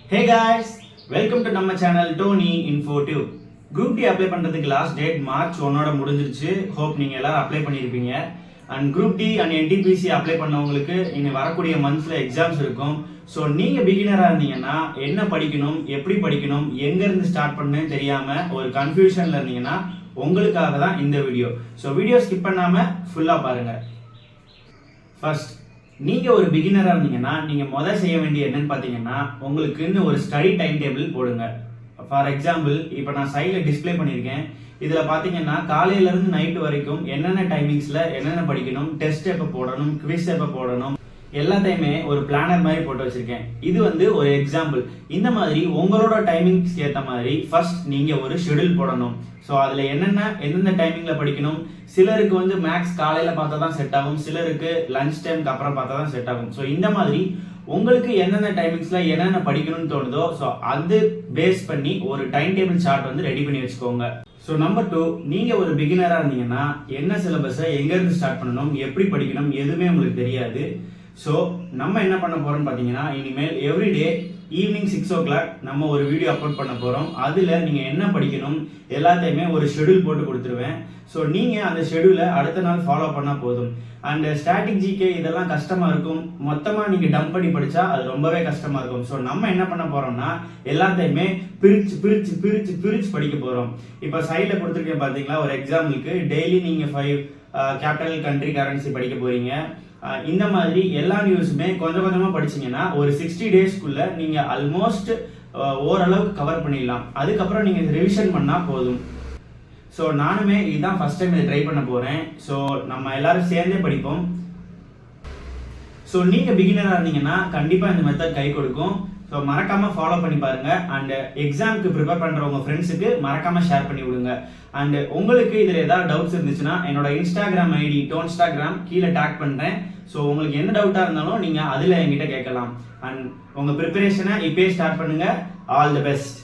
Hey guys, welcome to நம்ம channel Tony Info2. Group D apply பண்றதுக்கு last date March 1 முடிஞ்சிருச்சு. Hope நீங்க எல்லாரும் அப்ளை பண்ணிருப்பீங்க. And Group D and NTPC apply பண்ணவங்களுக்கு இனி வரக்கூடிய மந்த்ஸ்ல எக்ஸாம்ஸ் இருக்கும். ஸோ நீங்க பிகினரா இருந்தீங்கன்னா என்ன படிக்கணும், எப்படி படிக்கணும், எங்க இருந்து ஸ்டார்ட் பண்ணணும்னு தெரியாம ஒரு கன்ஃபியூஷன்ல இருந்தீங்கன்னா உங்களுக்காக தான் இந்த வீடியோ. ஸோ வீடியோ ஸ்கிப் பண்ணாம ஃபுல்லா பாருங்க. ஃபர்ஸ்ட், நீங்க ஒரு பிகினரா இருந்தீங்கன்னா நீங்க முதல் செய்ய வேண்டிய என்னன்னு பாத்தீங்கன்னா உங்களுக்கு ஒரு ஸ்டடி டைம் டேபிள் போடுங்க. ஃபார் எக்ஸாம்பிள், இப்போ நான் சைட்ல டிஸ்பிளே பண்ணியிருக்கேன். இதுல பாத்தீங்கன்னா காலையில இருந்து நைட் வரைக்கும் என்னென்ன டைமிங்ஸ்ல என்னென்ன படிக்கணும், டெஸ்ட் எப்ப போடணும், குவிஸ் எப்ப போடணும், எல்லாத்தையுமே ஒரு பிளானர் மாதிரி போட்டு வச்சிருக்கேன். இது ஒரு எக்ஸாம்பிள். இந்த மாதிரி உங்களோட டைமிங்ஸ்க்கு ஏற்ற மாதிரி ஃபர்ஸ்ட் நீங்க ஒரு ஷெட்யூல் போடணும். ஸோ அதுல எந்தெந்த டைமிங்ல படிக்கணும். சிலருக்கு மேக்ஸ் காலையில பார்த்தா தான் செட் ஆகும், சிலருக்கு லஞ்ச் டைம்க்கு அப்புறம் பார்த்தா தான் செட் ஆகும். ஸோ இந்த மாதிரி உங்களுக்கு எந்தெந்த டைமிங்ஸ்ல என்னென்ன படிக்கணும்னு தோணுதோ ஸோ அது பேஸ் பண்ணி ஒரு டைம் டேபிள் சார்ட் ரெடி பண்ணி வச்சுக்கோங்க. ஸோ நம்பர் 2, நீங்க ஒரு பிகினரா இருந்தீங்கன்னா என்ன சிலபஸை எங்க இருந்து ஸ்டார்ட் பண்ணணும், எப்படி படிக்கணும் எதுவுமே உங்களுக்கு தெரியாது. ஸோ நம்ம என்ன பண்ண போறோம்னு பார்த்தீங்கன்னா இனிமேல் எவ்ரிடே ஈவினிங் 6 o'clock நம்ம ஒரு வீடியோ அப்லோட் பண்ண போறோம். அதுல நீங்க என்ன படிக்கணும் எல்லாத்தையுமே ஒரு ஷெட்யூல் போட்டு கொடுத்துருவேன். ஸோ நீங்க அந்த ஷெட்யூலை அடுத்த நாள் ஃபாலோ பண்ணா போதும். அண்ட் ஸ்டாட்டிக் ஜிகே இதெல்லாம் கஷ்டமா இருக்கும், மொத்தமா நீங்க டம்ப் பண்ணி படிச்சா அது ரொம்பவே கஷ்டமா இருக்கும். ஸோ நம்ம என்ன பண்ண போறோம்னா எல்லாத்தையுமே பிரிச்சு பிரிச்சு பிரிச்சு பிரிச்சு படிக்க போறோம். இப்போ சைட்ல கொடுத்துருக்கேன் பாத்தீங்களா, ஒரு எக்ஸாம்பிளுக்கு டெய்லி நீங்க 5 கேபிட்டல் கண்ட்ரி கரன்சி படிக்க போறீங்க. இந்த மாதிரி எல்லா நியூஸுமே கொஞ்சம் கொஞ்சமா படிச்சீங்கன்னா ஒரு 60 டேஸ்க்குள்ள நீங்க ஆல்மோஸ்ட் ஓரளவுக்கு கவர் பண்ணிடலாம். அதுக்கப்புறம் நீங்க ரிவிஷன் பண்ணா போதும். ஸோ நானுமே இதுதான் ஃபர்ஸ்ட் டைம் இதை ட்ரை பண்ண போறேன். ஸோ நம்ம எல்லாரும் சேர்ந்தே படிப்போம். ஸோ நீங்க பிகினரா இருந்தீங்கன்னா கண்டிப்பா இந்த மெத்தட் கை கொடுக்கும். ஸோ மறக்காம ஃபாலோ பண்ணி பாருங்க. அண்ட் எக்ஸாமுக்கு ப்ரிப்பேர் பண்ற உங்க ஃப்ரெண்ட்ஸுக்கு மறக்காம ஷேர் பண்ணி விடுங்க. அண்ட் உங்களுக்கு இதுல ஏதாவது டவுட்ஸ் இருந்துச்சுன்னா என்னோட இன்ஸ்டாகிராம் ஐடி டோன்ஸ்டாகிராம் கீழே டேக் பண்றேன். ஸோ உங்களுக்கு எந்த டவுட்டா இருந்தாலும் நீங்க அதுல என்கிட்ட கேட்கலாம். அண்ட் உங்க ப்ரிப்பரேஷனை இப்பயே ஸ்டார்ட் பண்ணுங்க. All the best.